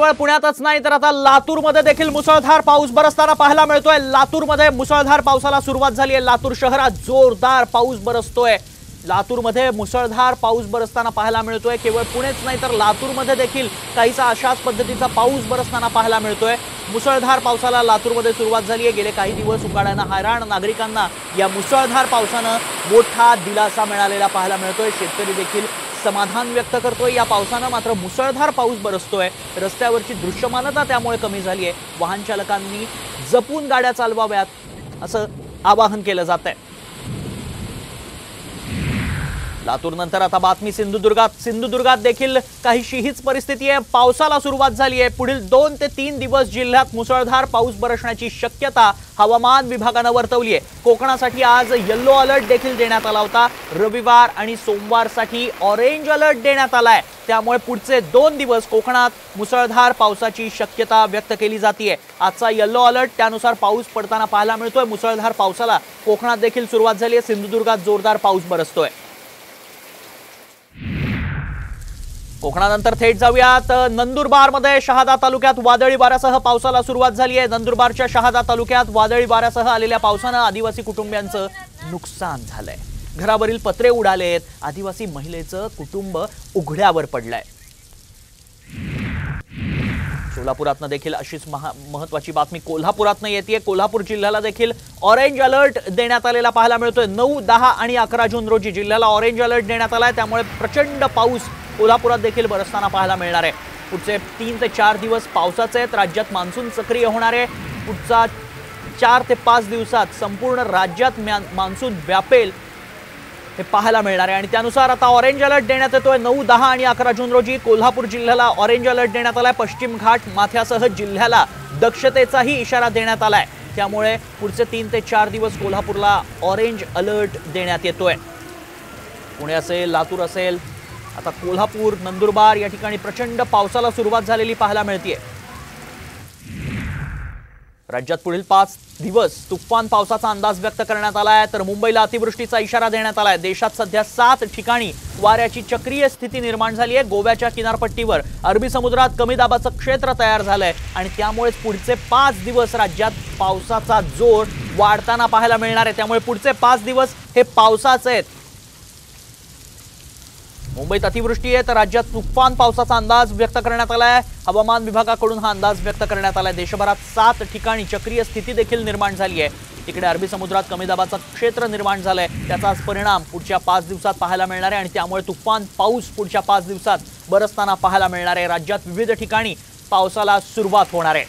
केवळ पुण्यातच नाही तर आता लातूरमध्ये देखील मुसळधार पाऊस बरसताना पाहायला मिळतोय। लातूरमध्ये मुसळधार पावसाला सुरुवात झाली आहे। लातूर शहरात जोरदार पाऊस बरसतोय। लातूरमध्ये मुसळधार पाऊस बरसताना पाहायला मिळतोय। केवळ पुणेच नाही तर लातूरमध्ये देखील काहीसा अशाच पद्धतीचा पाऊस बरसताना पाहायला मिळतोय। मुसळधार पावसाला लातूरमध्ये सुरुवात झाली आहे। गेले काही दिवस उकाड्याने हैराण नागरिकांना या मुसळधार पावसाने मोठा दिलासा मिळालेला पाहायला मिळतोय। शेतकरी देखील समाधान व्यक्त करतोय या पावसाने। मात्र मुसळधार पाऊस बरसतोय, रस्त्यावरची दृश्यमानता त्यामुळे कमी झाली आहे। वाहन चालकांनी जपून गाड्या चालवाव्यात असं आवाहन केलं जात आहे। लातूर नंतर आता बातमी सिंधुदुर्गात देखील काहीशी हीच परिस्थिती आहे। पावसाला सुरुवात झाली आहे। पुढील 2 ते 3 दिवस जिल्ह्यात मुसळधार पाऊस बरसण्याची शक्यता हवामान विभागाने वर्तवली आहे। कोकणासाठी आज येलो अलर्ट देखील देण्यात आला होता। रविवार आणि सोमवारसाठी ऑरेंज अलर्ट देण्यात आलाय। त्यामुळे पुढचे 2 दिवस कोकणात मुसळधार पावसाची शक्यता व्यक्त केली जाते। आजचा येलो अलर्ट त्यानुसार पाऊस पडताना पाहायला मिळतोय। मुसळधार पावसाला कोकणात देखील सुरुवात झाली आहे। सिंधुदुर्गात जोरदार पाऊस बरसतोय। कोकणानंतर थेट जाऊयात नंदुरबारमध्ये। शहादा तालुक्यात वादळी वाऱ्यासह पावसाला सुरुवात झाली आहे। नंदुरबारच्या शहादा तालुक्यात वादळी वाऱ्यासह आलेल्या पावसाने आदिवासी कुटुंबियांचं नुकसान झालंय। घरावरील पत्रे उडालेत। आदिवासी महिलेचं कुटुंब उघड्यावर पडलंय। सोलापुरातनं देखील अशीच महत्त्वाची बातमी कोल्हापुरातनं येते। कोल्हापूर जिल्ह्याला देखील ऑरेंज अलर्ट देण्यात आलेला पाहायला मिळतोय। 9, 10 आणि 11 जून रोजी जिल्ह्याला ऑरेंज अलर्ट देण्यात आलाय। त्यामुळे प्रचंड पाऊस कोल्हापुरात देखील बरसताना पाहायला मिळणार आहे। पुढचे 3 ते 4 दिवस पावसाचे आहेत। राज्यात मान्सून सक्रिय होणार आहे। पुढचा 4 ते 5 दिवसात संपूर्ण राज्यात मान्सून व्यापेल हे पाहायला मिळणार आहे। आणि त्यानुसार आता ऑरेंज अलर्ट देण्यात येतोय। 9, 10 आणि 11 जून रोजी कोल्हापूर जिल्ह्याला ऑरेंज अलर्ट देण्यात आलाय। पश्चिम घाट माथ्यासह जिल्ह्याला दक्षतेचाही इशारा देण्यात आलाय। त्यामुळे पुढचे 3 ते 4 दिवस कोल्हापूरला ऑरेंज अलर्ट देण्यात येतोय। पुणे असेल, लातूर असेल, आता कोल्हापूर, नंदुरबार या ठिकाणी प्रचंड पावसाला सुरुवात झालेली पाहायला मिळते। राज्यात पुढील 5 दिवस तुफान पावसाचा अंदाज व्यक्त करण्यात आलाय। तर मुंबईला अतिवृष्टीचा इशारा देण्यात आलाय। देशात सध्या 7 ठिकाणी वाऱ्याची चक्रीय स्थिती निर्माण झाली आहे। गोव्याच्या किनारपट्टीवर अरबी समुद्रात कमी दाबाचं क्षेत्र तयार झालंय आणि त्यामुळे पुढचे 5 दिवस राज्यात पावसाचा जोर वाढताना पाहायला मिळणार आहे। त्यामुळे पुढचे 5 दिवस हे पावसाचे आहेत। मुंबईत अतिवृष्टी आहे तर राज्यात तुफान पावसाचा अंदाज व्यक्त करण्यात आलाय। हवामान विभागाकडून हा अंदाज व्यक्त करण्यात आलाय। देशभरात 7 ठिकाणी चक्रीय स्थिती देखील निर्माण झाली आहे। तिकडे अरबी समुद्रात कमी दाबाचं क्षेत्र निर्माण झालंय। त्याचाच परिणाम पुढच्या 5 दिवसात पाहायला मिळणार आहे आणि त्यामुळे तुफान पाऊस पुढच्या 5 दिवसात बरसताना पाहायला मिळणार आहे। राज्यात विविध ठिकाणी पावसाला सुरुवात होणार आहे।